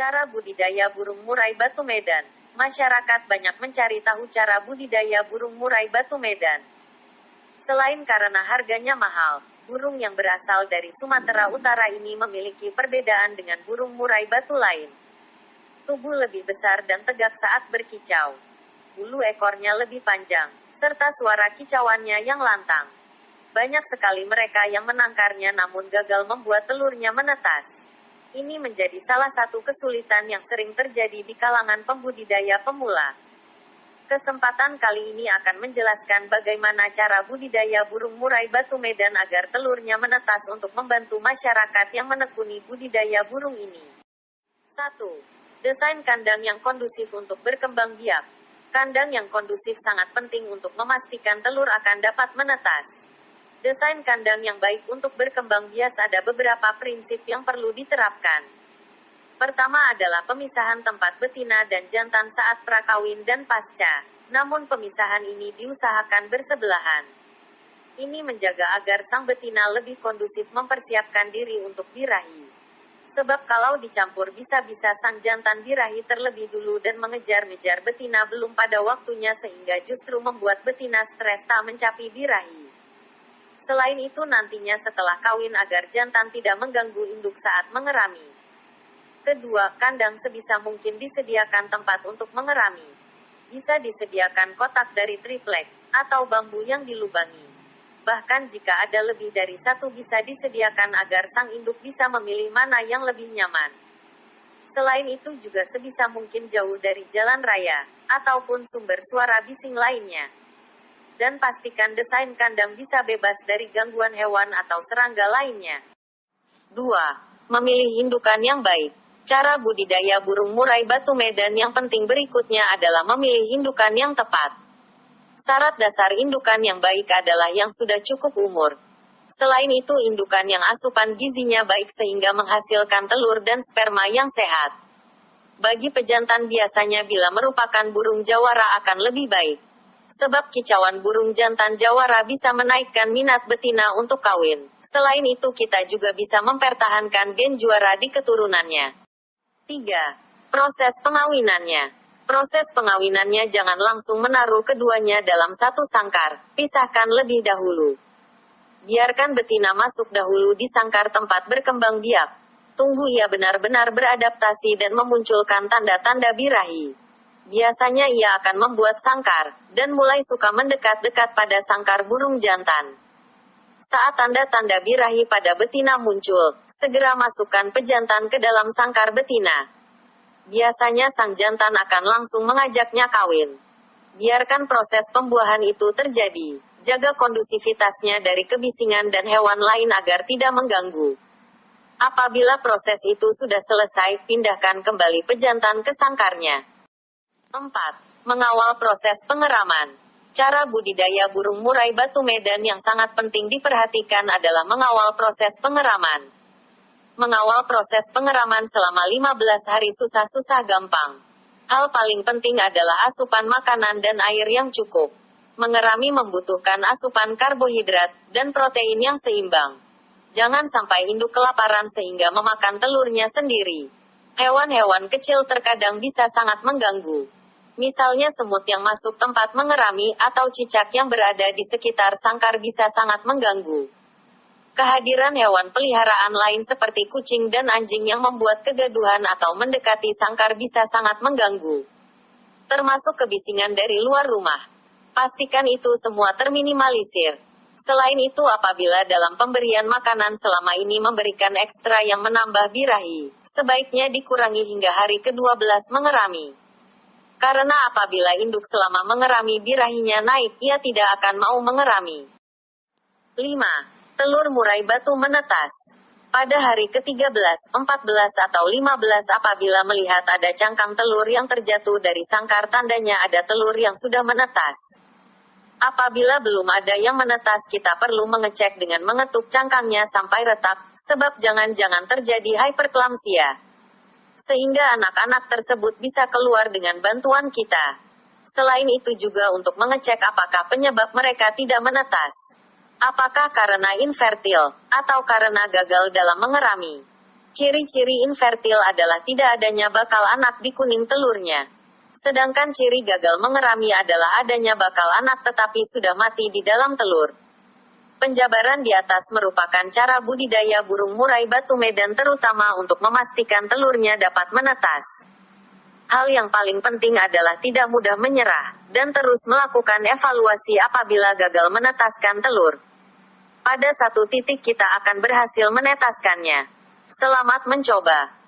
Cara budidaya burung murai batu Medan. Masyarakat banyak mencari tahu cara budidaya burung murai batu Medan. Selain karena harganya mahal, burung yang berasal dari Sumatera Utara ini memiliki perbedaan dengan burung murai batu lain. Tubuh lebih besar dan tegak saat berkicau. Bulu ekornya lebih panjang, serta suara kicauannya yang lantang. Banyak sekali mereka yang menangkarnya namun gagal membuat telurnya menetas. Ini menjadi salah satu kesulitan yang sering terjadi di kalangan pembudidaya pemula. Kesempatan kali ini akan menjelaskan bagaimana cara budidaya burung murai batu Medan agar telurnya menetas untuk membantu masyarakat yang menekuni budidaya burung ini. 1. Desain kandang yang kondusif untuk berkembang biak. Kandang yang kondusif sangat penting untuk memastikan telur akan dapat menetas. Desain kandang yang baik untuk berkembang biak ada beberapa prinsip yang perlu diterapkan. Pertama adalah pemisahan tempat betina dan jantan saat prakawin dan pasca. Namun pemisahan ini diusahakan bersebelahan. Ini menjaga agar sang betina lebih kondusif mempersiapkan diri untuk birahi. Sebab kalau dicampur bisa-bisa sang jantan birahi terlebih dulu dan mengejar-ngejar betina belum pada waktunya sehingga justru membuat betina stres tak mencapai birahi. Selain itu nantinya setelah kawin agar jantan tidak mengganggu induk saat mengerami. Kedua, kandang sebisa mungkin disediakan tempat untuk mengerami. Bisa disediakan kotak dari triplek, atau bambu yang dilubangi. Bahkan jika ada lebih dari satu bisa disediakan agar sang induk bisa memilih mana yang lebih nyaman. Selain itu juga sebisa mungkin jauh dari jalan raya, ataupun sumber suara bising lainnya. Dan pastikan desain kandang bisa bebas dari gangguan hewan atau serangga lainnya. 2. Memilih indukan yang baik. Cara budidaya burung murai batu Medan yang penting berikutnya adalah memilih indukan yang tepat. Syarat dasar indukan yang baik adalah yang sudah cukup umur. Selain itu indukan yang asupan gizinya baik sehingga menghasilkan telur dan sperma yang sehat. Bagi pejantan biasanya bila merupakan burung jawara akan lebih baik. Sebab kicauan burung jantan jawara bisa menaikkan minat betina untuk kawin. Selain itu kita juga bisa mempertahankan gen juara di keturunannya. 3. Proses pengawinannya. Proses pengawinannya jangan langsung menaruh keduanya dalam satu sangkar, pisahkan lebih dahulu. Biarkan betina masuk dahulu di sangkar tempat berkembang biak. Tunggu ia benar-benar beradaptasi dan memunculkan tanda-tanda birahi. Biasanya ia akan membuat sangkar, dan mulai suka mendekat-dekat pada sangkar burung jantan. Saat tanda-tanda birahi pada betina muncul, segera masukkan pejantan ke dalam sangkar betina. Biasanya sang jantan akan langsung mengajaknya kawin. Biarkan proses pembuahan itu terjadi. Jaga kondusivitasnya dari kebisingan dan hewan lain agar tidak mengganggu. Apabila proses itu sudah selesai, pindahkan kembali pejantan ke sangkarnya. 4. Mengawal proses pengeraman. Cara budidaya burung murai batu Medan yang sangat penting diperhatikan adalah mengawal proses pengeraman. Mengawal proses pengeraman selama 15 hari susah-susah gampang. Hal paling penting adalah asupan makanan dan air yang cukup. Mengerami membutuhkan asupan karbohidrat dan protein yang seimbang. Jangan sampai induk kelaparan sehingga memakan telurnya sendiri. Hewan-hewan kecil terkadang bisa sangat mengganggu. Misalnya semut yang masuk tempat mengerami atau cicak yang berada di sekitar sangkar bisa sangat mengganggu. Kehadiran hewan peliharaan lain seperti kucing dan anjing yang membuat kegaduhan atau mendekati sangkar bisa sangat mengganggu. Termasuk kebisingan dari luar rumah. Pastikan itu semua terminimalisir. Selain itu apabila dalam pemberian makanan selama ini memberikan ekstra yang menambah birahi, sebaiknya dikurangi hingga hari ke-12 mengerami. Karena apabila induk selama mengerami birahinya naik, ia tidak akan mau mengerami. 5. Telur murai batu menetas. Pada hari ke-13, 14 atau 15 apabila melihat ada cangkang telur yang terjatuh dari sangkar tandanya ada telur yang sudah menetas. Apabila belum ada yang menetas kita perlu mengecek dengan mengetuk cangkangnya sampai retak, sebab jangan-jangan terjadi hyperklamsia. Sehingga anak-anak tersebut bisa keluar dengan bantuan kita. Selain itu juga untuk mengecek apakah penyebab mereka tidak menetas. Apakah karena infertil, atau karena gagal dalam mengerami. Ciri-ciri infertil adalah tidak adanya bakal anak di kuning telurnya. Sedangkan ciri gagal mengerami adalah adanya bakal anak tetapi sudah mati di dalam telur. Penjabaran di atas merupakan cara budidaya burung murai batu medan terutama untuk memastikan telurnya dapat menetas. Hal yang paling penting adalah tidak mudah menyerah, dan terus melakukan evaluasi apabila gagal menetaskan telur. Pada satu titik kita akan berhasil menetaskannya. Selamat mencoba.